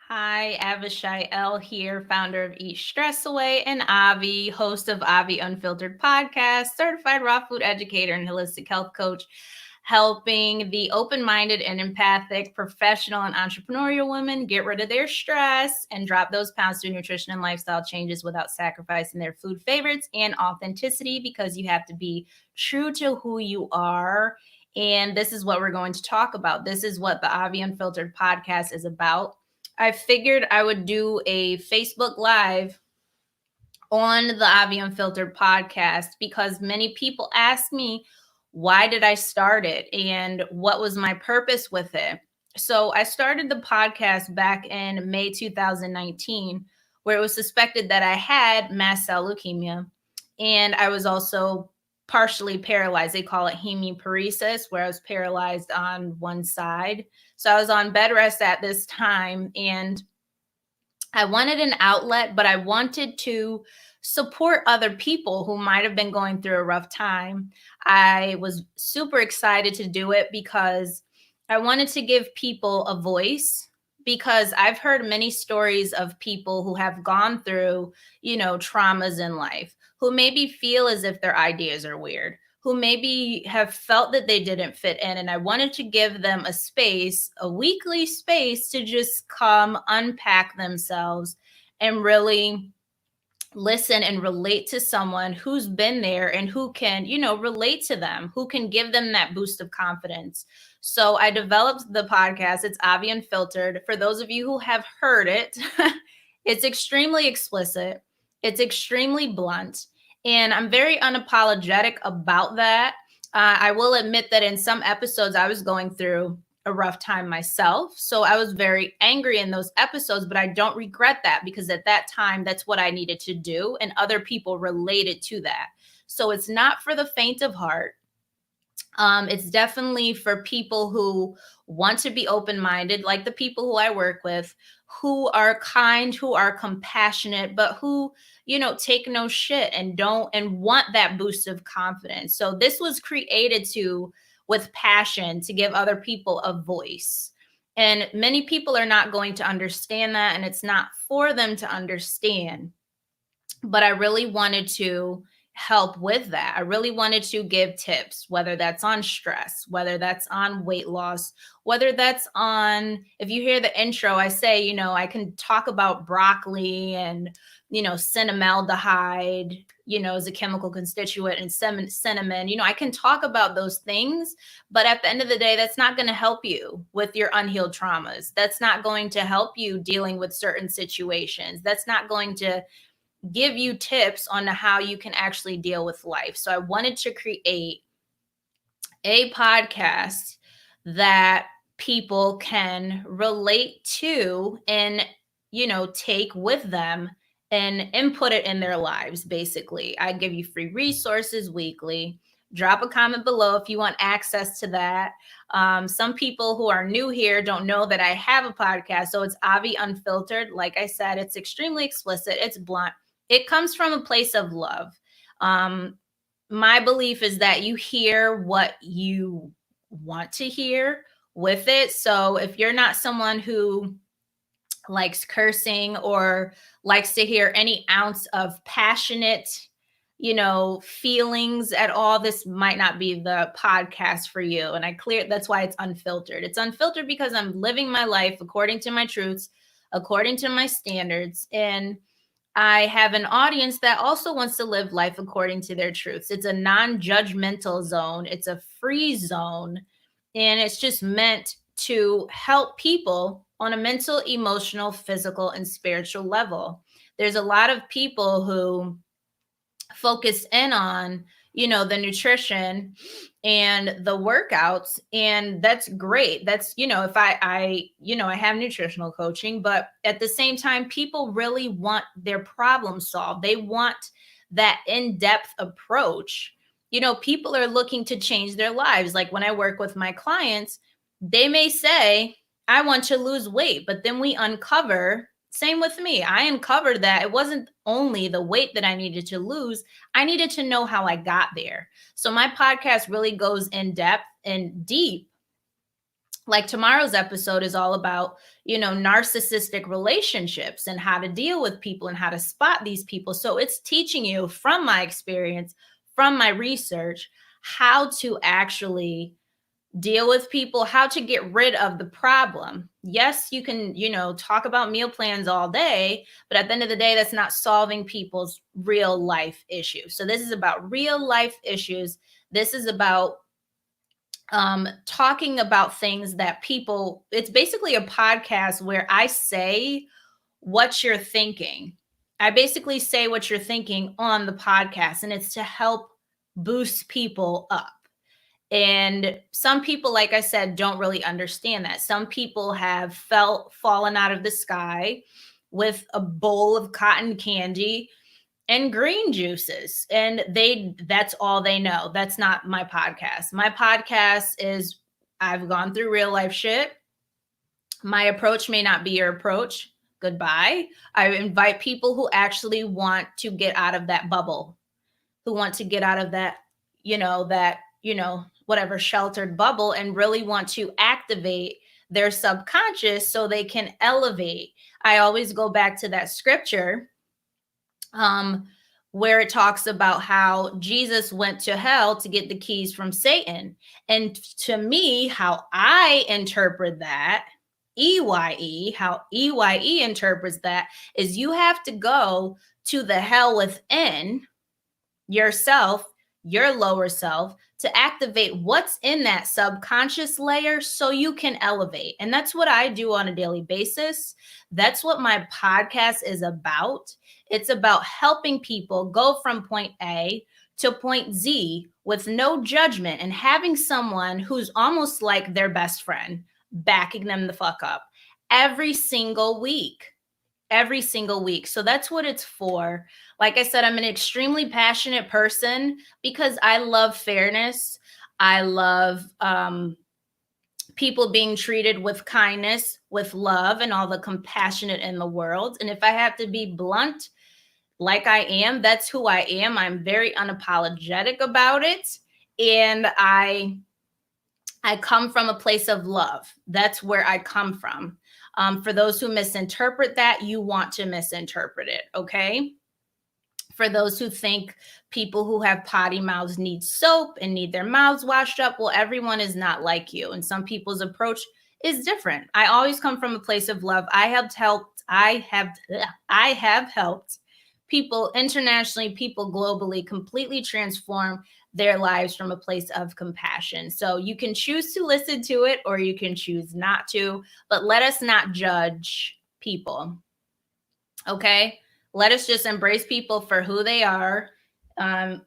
Hi, Avishai L here, founder of Eat Stress Away, and Avi, host of Avi Unfiltered podcast, certified raw food educator and holistic health coach, helping the open-minded and empathic professional and entrepreneurial women get rid of their stress and drop those pounds through nutrition and lifestyle changes without sacrificing their food favorites and authenticity, because you have to be true to who you are. And this is what we're going to talk about. This is what the Avi Unfiltered podcast is about. I figured I would do a Facebook Live on the Avi Unfiltered podcast because many people ask me, why did I start it and what was my purpose with it? So I started the podcast back in May 2019, where it was suspected that I had mast cell leukemia. And I was also partially paralyzed. They call it hemiparesis, where I was paralyzed on one side. So I was on bed rest at this time, and I wanted an outlet, but I wanted to support other people who might have been going through a rough time. I was super excited to do it because I wanted to give people a voice, because I've heard many stories of people who have gone through, traumas in life, who maybe feel as if their ideas are weird, who maybe have felt that they didn't fit in. And I wanted to give them a space, a weekly space, to just come unpack themselves and really listen and relate to someone who's been there and who can, relate to them, who can give them that boost of confidence. So I developed the podcast. It's Avi Unfiltered. For those of you who have heard it, it's extremely explicit. It's extremely blunt. And I'm very unapologetic about that. I will admit that in some episodes, I was going through a rough time myself. So I was very angry in those episodes, but I don't regret that, because at that time, that's what I needed to do. And other people related to that. So it's not for the faint of heart. It's definitely for people who want to be open-minded, like the people who I work with, who are kind, who are compassionate, but who, take no shit and want that boost of confidence. So this was created with passion, to give other people a voice. And many people are not going to understand that, and it's not for them to understand. But I really wanted to help with that. I really wanted to give tips, whether that's on stress, whether that's on weight loss, whether that's on, if you hear the intro, I say, I can talk about broccoli and, cinnamaldehyde, as a chemical constituent, and cinnamon, I can talk about those things, but at the end of the day, that's not going to help you with your unhealed traumas. That's not going to help you dealing with certain situations. That's not going to give you tips on how you can actually deal with life. So I wanted to create a podcast that people can relate to and, take with them and input it in their lives. Basically, I give you free resources weekly. Drop a comment below if you want access to that. Some people who are new here don't know that I have a podcast. So it's Avi Unfiltered. Like I said, it's extremely explicit. It's blunt. It comes from a place of love. My belief is that you hear what you want to hear with it. So if you're not someone who likes cursing or likes to hear any ounce of passionate, feelings at all, this might not be the podcast for you. And that's why it's unfiltered. It's unfiltered because I'm living my life according to my truths, according to my standards. And I have an audience that also wants to live life according to their truths. It's a non-judgmental zone. It's a free zone. And it's just meant to help people on a mental, emotional, physical, and spiritual level. There's a lot of people who focus in on, the nutrition and the workouts, and that's great. That's, if I have nutritional coaching, but at the same time, people really want their problem solved. They want that in-depth approach. People are looking to change their lives. Like when I work with my clients, they may say, I want to lose weight, but then we uncover. Same with me. I uncovered that it wasn't only the weight that I needed to lose. I needed to know how I got there. So my podcast really goes in depth and deep like tomorrow's episode is all about, narcissistic relationships and how to deal with people and how to spot these people. So it's teaching you from my experience, from my research, how to actually deal with people, how to get rid of the problem. Yes, you can, talk about meal plans all day, but at the end of the day, that's not solving people's real life issues. So this is about real life issues. This is about talking about things that people, it's basically a podcast where I say what you're thinking. I basically say what you're thinking on the podcast, and it's to help boost people up. And some people, like I said, don't really understand that. Some people have fallen out of the sky with a bowl of cotton candy and green juices, and that's all they know. That's not my podcast. My podcast is, I've gone through real life shit. My approach may not be your approach. Goodbye. I invite people who actually want to get out of that bubble, who want to get out of that, whatever sheltered bubble, and really want to activate their subconscious so they can elevate. I always go back to that scripture where it talks about how Jesus went to hell to get the keys from Satan. And to me, how I interpret that, how EYE interprets that, is you have to go to the hell within yourself, your lower self, to activate what's in that subconscious layer so you can elevate. And that's what I do on a daily basis. That's what my podcast is about. It's about helping people go from point A to point Z with no judgment, and having someone who's almost like their best friend backing them the fuck up every single week. So that's what it's for. Like I said, I'm an extremely passionate person because I love fairness. I love people being treated with kindness, with love, and all the compassionate in the world. And if I have to be blunt, like I am, that's who I am. I'm very unapologetic about it. And I come from a place of love. That's where I come from. For those who misinterpret that, you want to misinterpret it, okay? For those who think people who have potty mouths need soap and need their mouths washed up, well, everyone is not like you. And some people's approach is different. I always come from a place of love. I have helped people internationally, people globally, completely transform their lives from a place of compassion. So you can choose to listen to it or you can choose not to, but let us not judge people. Okay? Let us just embrace people for who they are. Like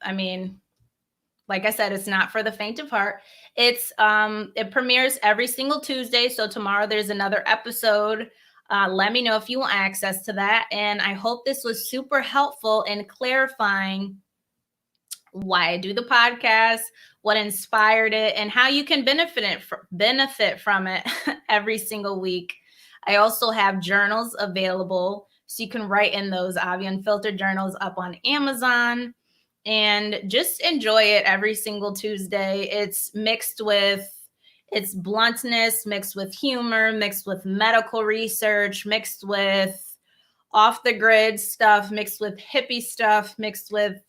I said, it's not for the faint of heart. It premieres every single Tuesday. So tomorrow there's another episode. Let me know if you want access to that. And I hope this was super helpful in clarifying why I do the podcast, what inspired it, and how you can benefit from it every single week. I also have journals available, so you can write in those Avi Unfiltered journals up on Amazon, and just enjoy it every single Tuesday. It's bluntness, mixed with humor, mixed with medical research, mixed with off the grid stuff, mixed with hippie stuff, mixed with,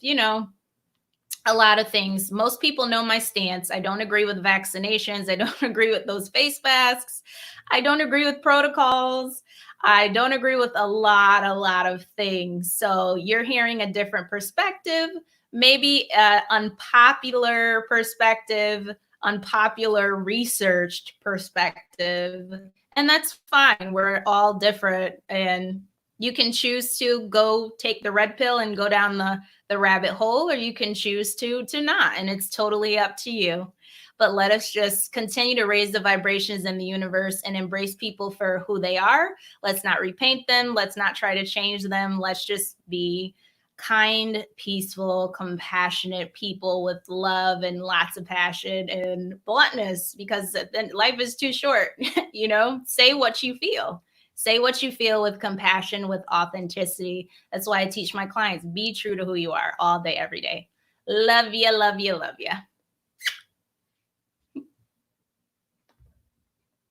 a lot of things. Most people know my stance. I don't agree with vaccinations. I don't agree with those face masks. I don't agree with protocols. I don't agree with a lot of things. So you're hearing a different perspective, maybe an unpopular perspective, unpopular researched perspective. And that's fine. We're all different. And you can choose to go take the red pill and go down the rabbit hole, or you can choose to not. And it's totally up to you. But let us just continue to raise the vibrations in the universe and embrace people for who they are. Let's not repaint them. Let's not try to change them. Let's just be kind, peaceful, compassionate people with love and lots of passion and bluntness, because then life is too short. Say what you feel. Say what you feel with compassion, with authenticity. That's why I teach my clients, be true to who you are all day, every day. Love you, love you, love you.